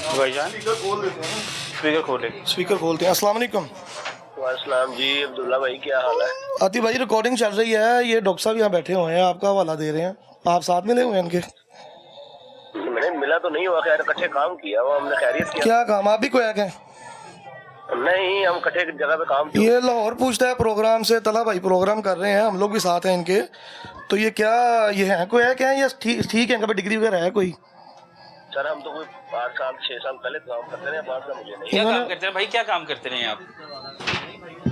भाईजान स्पीकर खोले। स्पीकर खोलते हैं। अस्सलाम वालेकुम। वालेकुम जी, अब्दुल्ला भाई क्या हाल है? आती भाई रिकॉर्डिंग चल रही है, ये डॉक्टर साहब यहाँ बैठे हुए हैं, आपका हवाला दे रहे हैं, आप साथ में ले हुए हैं इनके? मैंने मिला तो नहीं हुआ, खैर इकट्ठे काम किया वो हमने, खैरियत किया। क्या काम? आप भी कोया क्या? नहीं, हम इकट्ठे जगह पे काम किया। ये लाहौर पूछता है प्रोग्राम से, तला भाई प्रोग्राम कर रहे हैं, हम लोग भी साथ हैं इनके। तो ये क्या ये है कोई है क्या? ये ठीक है, इनका डिग्री वगैरह है कोई? सर हम तो कोई 8 साल 6 साल पहले काम करते रहे, बाद में मुझे नहीं। क्या काम करते हैं भाई? क्या काम करते रहे हैं आप?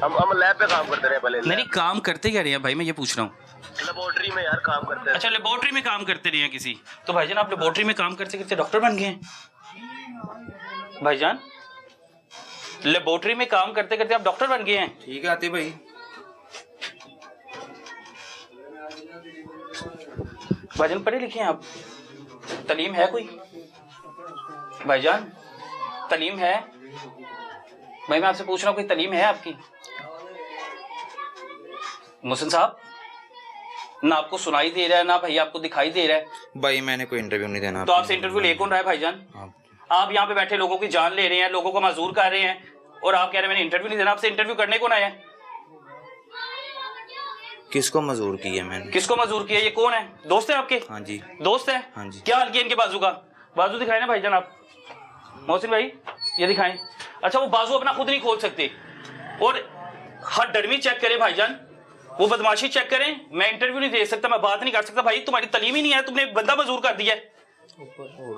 हम लैब पे काम करते रहे पहले। नहीं, काम करते क्या रहे हैं भाई, मैं ये पूछ रहा हूँ। लेबोरेटरी में यार काम करते हैं। अच्छा, लेबोरेटरी में काम करते रहे हैं किसी? तो भाईजान आप लेबोरेटरी में काम करते करते डॉक्टर बन गए हैं? भाईजान लेबोरेटरी में काम करते करते आप डॉक्टर बन गए हैं? ठीक है आते भाई। भाईजान पढ़े लिखे हैं आप? तालीम है कोई? भाईजान तालीम है? भाई मैं आपसे पूछ रहा हूँ, कोई तालीम है आपकी? मोहसिन साहब, ना आपको सुनाई दे रहा है ना भाई आपको दिखाई दे रहा है। भाई मैंने कोई इंटरव्यू नहीं देना। तो आपसे इंटरव्यू ले कौन रहा है भाईजान? आप यहाँ पे बैठे लोगों की जान ले रहे हैं, लोगों को माजूर कर रहे हैं, और आप कह रहे हैं मैंने इंटरव्यू नहीं देना। आपसे इंटरव्यू करने कौन आया है? किसको मजबूर किया मैंने? किसको मजूर किया? ये कौन है? दोस्त है आपके? हाँ जी। दोस्त है? हाँ जी। क्या हाल किया इनके बाजू का? बाजू दिखाए ना भाईजान आप। मोहसिन भाई ये दिखाएं। अच्छा, वो बाजू अपना खुद नहीं खोल सकते, और हर डरमी चेक करें भाईजान, वो बदमाशी चेक करें। मैं इंटरव्यू नहीं दे सकता, मैं बात नहीं कर सकता। भाई तुम्हारी तालीम ही नहीं है, तुमने एक बंदा मजूर कर दिया है,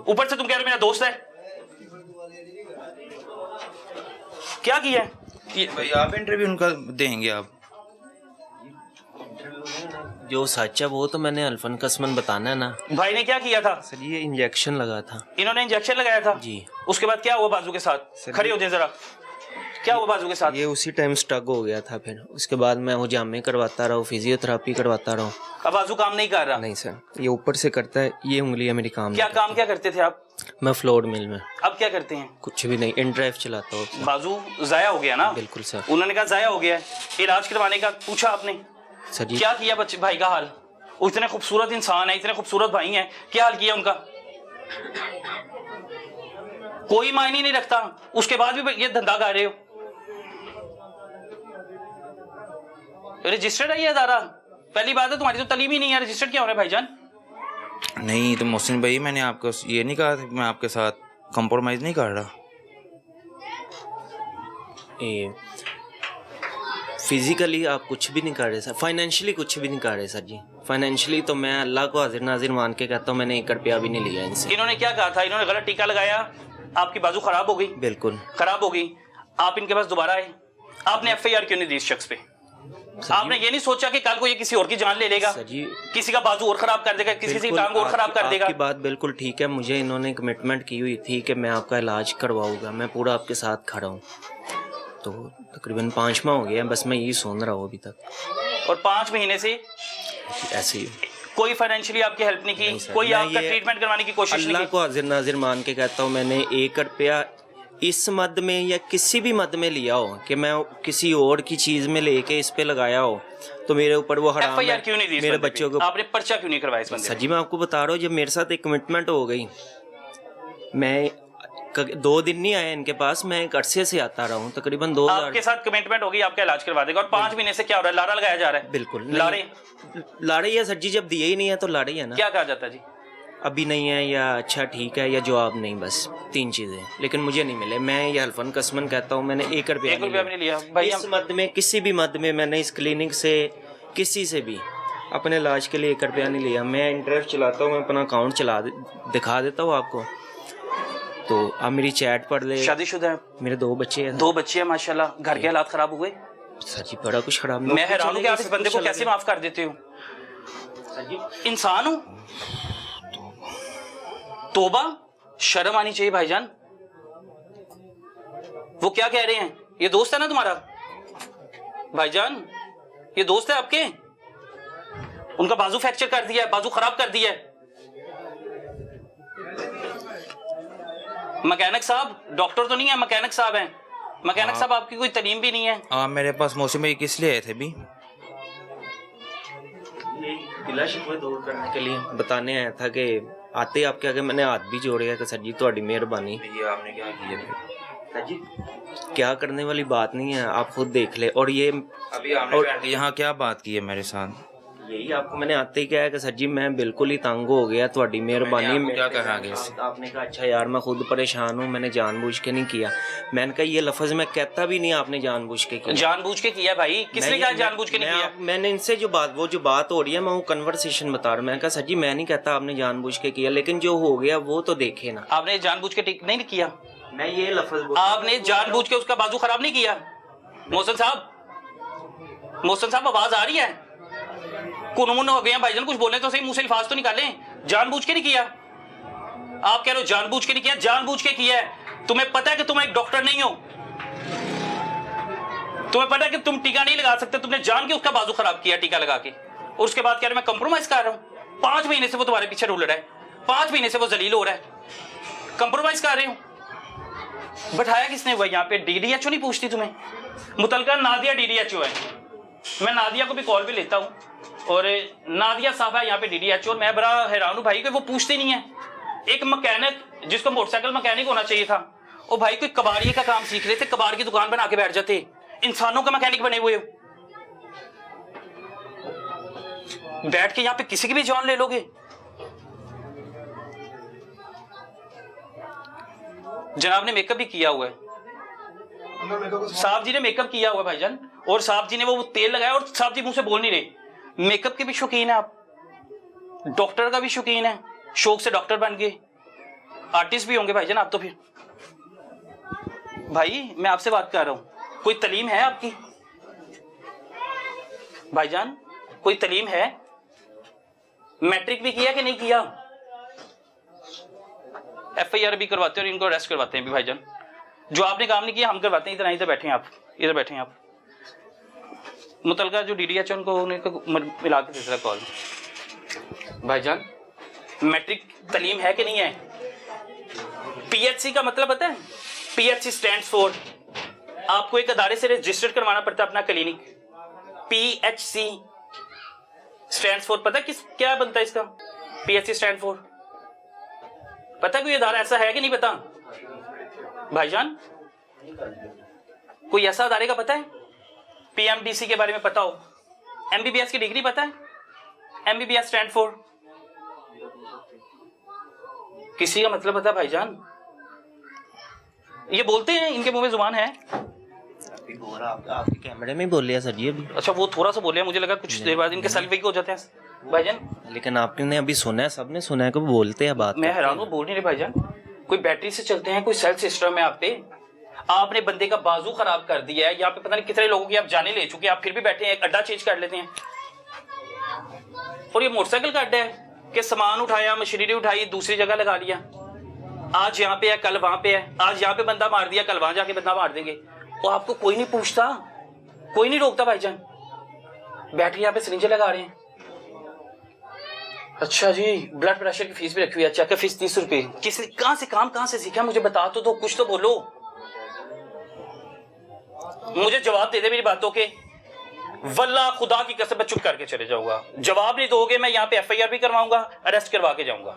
ऊपर से तुम कह रहे हो मेरा दोस्त है। क्या किया है ये? भाई आप इंटरव्यू उनका देंगे आप? जो सच है वो तो मैंने अल्फन कसमन बताना है ना। भाई ने क्या किया था? सर ये इंजेक्शन लगा था। इन्होंने इंजेक्शन लगाया था जी। उसके बाद क्या हुआ बाजू के साथ? खड़े हो जाए जरा, क्या हुआ बाजू के साथ? ये उसी टाइम स्टक हो गया था, फिर उसके बाद मैं वो जामे करवाता रहा, फिजियोथेरापी करवाता रहा। अब बाजू काम नहीं कर रहा? नहीं सर, ये ऊपर से करता है, ये उंगलियां मेरी काम क्या नहीं काम क्या करते थे आप? करती। मैं फ्लोर मिल में। अब क्या करते हैं? कुछ भी नहीं, इनड्राइव चलाता हूँ। बाजू जाया हो गया ना? बिल्कुल सर। उन्होंने कहा जाया हो गया है, इलाज करवाने का पूछा आपने? सर जी क्या किया बच्चे भाई का हाल? वो इतने खूबसूरत इंसान है, इतने खूबसूरत भाई हैं, क्या हाल किया उनका? कोई मायने नहीं रखता, उसके बाद भी ये धंधा कर रहे हो। रजिस्टर्ड है ये अदारा? पहली बात है तुम्हारी तो तालीम ही नहीं है, रजिस्टर्ड क्या हो रहा है भाईजान? नहीं तो मोहसिन भाई मैंने आपको ये नहीं कहा था कि मैं आपके साथ कंप्रोमाइज नहीं कर रहा। फिजिकली आप कुछ भी नहीं कर रहे सर, फाइनेंशियली कुछ भी नहीं कर रहे सर जी। फाइनेंशियली तो मैं अल्लाह को हाजिर नाजिर मान के कहता हूँ, मैंने 1 रुपया भी नहीं लिया इनसे। इन्होंने क्या कहा था? इन्होंने गलत टीका लगाया, आपकी बाजू खराब हो गई। बिल्कुल खराब हो गई, आप इनके पास दोबारा आए, आपने FIR क्यों नहीं दी इस शख्स पे? आपने ये नहीं सोचा कि कल को ये किसी और की जान ले लेगा, सर जी किसी का बाजू और खराब कर देगा, किसी की टांग और खराब कर देगा? आपकी बात बिल्कुल ठीक है, मुझे इन्होंने कमिटमेंट की हुई थी कि मैं आपका इलाज करवाऊंगा, मैं पूरा आपके साथ खड़ा हूँ। तो तकरीबन 5 माह हो गया, बस मैं यही सुन रहा हूँ अभी तक। और 5 महीने से ऐसे ही कोई फाइनेंशियली आपकी हेल्प नहीं की, कोई आपका ट्रीटमेंट करवाने की कोशिश नहीं अल्लाह की? को हाजिर नाजिर मान के कहता हूँ, मैंने 1 रुपया इस मद में या किसी भी मद में लिया हो कि मैं किसी और की चीज में लेके इस पे लगाया हो, तो मेरे ऊपर वो हराम FIR है। क्यों नहीं दी इस मेरे बंदे बच्चों पे? को आपने पर्चा क्यों नहीं करवाया इस बंदे सर पे? जी मैं आपको बता रहा हूँ, जब मेरे साथ एक कमिटमेंट हो गई, मैं 2 दिन नहीं आया इनके पास, मैं एक अरसे से आता रहा हूँ, तकरीबन 2000। आपके साथ कमिटमेंट होगी, आपका इलाज करवा देगा, और 5 महीने से क्या हो रहा है? लारा लगाया जा रहा है? बिल्कुल लारे लाड़े ही है सर जी, जब दिए ही नहीं है तो लाड़े ही है ना। क्या कहा जाता है जी? अभी नहीं है, या अच्छा ठीक है, या जवाब नहीं, बस 3 चीजें, लेकिन मुझे नहीं मिले। मैं ये अल्फन कसमन कहता हूँ, मैंने 1 रुपया 1 रुपया भी नहीं लिया भाई। इस मद में, किसी भी मद में मैंने इस क्लिनिक से किसी से भी अपने इलाज के लिए 1 रुपया नहीं लिया। मैं इंटरेस्ट चलाता हूँ, मैं अपना अकाउंट दिखा देता हूँ आपको, तो आप मेरी चैट पढ़ ले। शादीशुदा है? मेरे 2 बच्चे हैं। 2 बच्चे हैं माशाल्लाह। घर के हालात खराब हुए? सर जी बड़ा कुछ खराब। मैं हैरान हूँ कि आप इस बंदे को कैसे माफ कर देते हो? इंसान हो, तौबा शर्म आनी चाहिए भाईजान। वो क्या कह रहे हैं? ये दोस्त है ना तुम्हारा भाईजान? ये दोस्त है आपके? उनका बाजू फ्रैक्चर कर दिया है, बाजू खराब कर दिया है। मैकेनिक साहब, डॉक्टर तो नहीं है, मैकेनिक साहब हैं। मैकेनिक साहब आपकी कोई तालीम भी नहीं है। आप मेरे पास मौसम भाई किस लिए आए थे अभी? गिला शिकवा दूर करने के लिए बताने आया था कि आते ही आपके आगे मैंने हाथ भी जोड़े कि सर जी थोड़ी मेहरबानी। ये आपने क्या किया फिर? सर जी क्या करने वाली बात नहीं है, आप खुद देख ले। और ये अभी आपने बैठ के यहाँ क्या बात की है मेरे साथ? यही आपको मैंने आते ही कहा कि सर जी मैं बिल्कुल ही तंग हो गया, थोड़ी मेहरबानी। मैंने आपको क्या कहा आगे से? आपने कहा अच्छा यार मैं खुद परेशान हूँ, मैंने जानबूझ के नहीं किया। मैंने कहा ये लफ्ज़ मैं कहता भी नहीं, आपने जानबूझ के किया। जानबूझ के किया भाई, किसने कहा जानबूझ के नहीं किया? मैंने इनसे जो बात हो रही है, मैं वो कन्वर्सेशन बता रहा हूँ। मैंने कहा सर जी मैं नहीं कहता आपने जानबूझ के किया, लेकिन जो हो गया वो तो देखे ना। आपने जानबूझ के नहीं किया, मैं ये लफ्ज़ आपने जानबूझ के उसका बाजू खराब नहीं किया। मोहसिन साहब आवाज आ रही है? कुनमुन हो गया भाईजान, कुछ बोले तो सही, मुंह से अल्फाज तो निकालें। जानबूझ के नहीं किया, आप कह रहे हो जानबूझ के नहीं किया, जानबूझ के किया है। तुम्हें पता है कि तुम एक डॉक्टर नहीं हो, तुम्हें पता है कि तुम टीका नहीं लगा सकते, तुमने जान के उसका बाजू खराब किया टीका लगा के। और उसके बाद कह रहे मैं कंप्रोमाइज कर रहा हूं। 5 महीने से वो तुम्हारे पीछे रुल रहा है, 5 महीने से वो जलील हो रहा है, कंप्रोमाइज कर रहे हो। बैठाया किसने हुआ यहाँ पे? डीडीएचओ नहीं पूछती तुम्हें? मुतलका नादिया डीडीएचओ है, मैं नादिया को भी कॉल पे लेता हूँ, और नादिया साहब है यहाँ पे डीडीएचओ, और मैं बड़ा हैरान हूँ भाई कि वो पूछते नहीं है। एक मैकेनिक जिसको मोटरसाइकिल मैकेनिक होना चाहिए था, वो भाई कोई कबाड़िए का काम सीख रहे थे, कबाड़ की दुकान बना के बैठ जाते, इंसानों का मैकेनिक बने हुए हो। बैठ के यहाँ पे किसी की भी जान ले लोगे। जनाब ने मेकअप भी किया हुआ है, साहब जी ने मेकअप किया हुआ है भाईजान, और साहब जी ने वो तेल लगाया, और साहब जी मुंह से बोल नहीं रहे। मेकअप के भी शौकीन है आप, डॉक्टर का भी शौकीन है, शौक से डॉक्टर बन गए, आर्टिस्ट भी होंगे भाईजान आप तो। फिर भाई मैं आपसे बात कर रहा हूं, कोई तलीम है आपकी भाईजान? कोई तलीम है? मैट्रिक भी किया कि नहीं किया? FIR भी करवाते हैं और इनको अरेस्ट करवाते हैं भी भाईजान। जो आपने काम नहीं किया हम करवाते हैं। इधर बैठे हैं आप, इधर बैठे हैं आप। मुतलका जो डीडीएचओ उनको मिला के दूसरा कॉल। भाईजान मैट्रिक तलीम है कि नहीं है? PHC का मतलब पता है? PHC स्टैंड्स फॉर, आपको एक अदारे से रजिस्टर करवाना पड़ता है अपना क्लिनिक। PHC स्टैंड्स फॉर, पता किस क्या बनता है इसका? PHC स्टैंड फॉर, पता कोई अदारा ऐसा है कि नहीं पता भाईजान? कोई ऐसा अदारे का पता है? PMDC के बारे में पता हो? MBBS की डिग्री पता है? MBBS स्टैंड फॉर किसी का मतलब पता भाईजान? ये बोलते हैं, इनके मुंह में जुबान है। आपके कैमरे में बोल लिया सर जी अभी। अच्छा वो थोड़ा सा बोले, मुझे लगा कुछ देर बाद इनके सेल्फ वीक हो जाते हैं भाईजान। लेकिन आपने अभी सुना है, सबने सुना है कि वो बोलते हैं बात। मैं हैरान हूँ, बोल नहीं रहे भाईजान। कोई बैटरी से चलते हैं, कोई सेल सिस्टम है आप पे। आपने बंदे का बाजू खराब कर दिया है, यहाँ पे पता नहीं कितने लोगों की आप जाने ले चुके हैं, आप फिर भी बैठे हैं, एक अड्डा चेंज कर लेते हैं। और ये मोटरसाइकिल का अड्डा है कि सामान उठाया, मशीनरी उठाई, दूसरी जगह लगा लिया। आज यहाँ पे है, कल वहां पे है, आज यहाँ पे बंदा मार दिया, कल वहां जाके बंदा मार देंगे। और आपको कोई नहीं पूछता, कोई नहीं रोकता भाईजान। बैटरी यहाँ पे सिरिंजें लगा रहे हैं। अच्छा जी, ब्लड प्रेशर की फीस भी रखी हुई है। चेक की फीस 30 रुपए। किसी कहां से काम कहां से सीखा? मुझे बता तो दो, कुछ तो बोलो, मुझे जवाब दे दे मेरी बातों के। वल्लाह खुदा की कसम मैं चुप करके चले जाऊंगा। जवाब नहीं दोगे मैं यहाँ पे FIR भी करवाऊंगा, अरेस्ट करवा के जाऊंगा।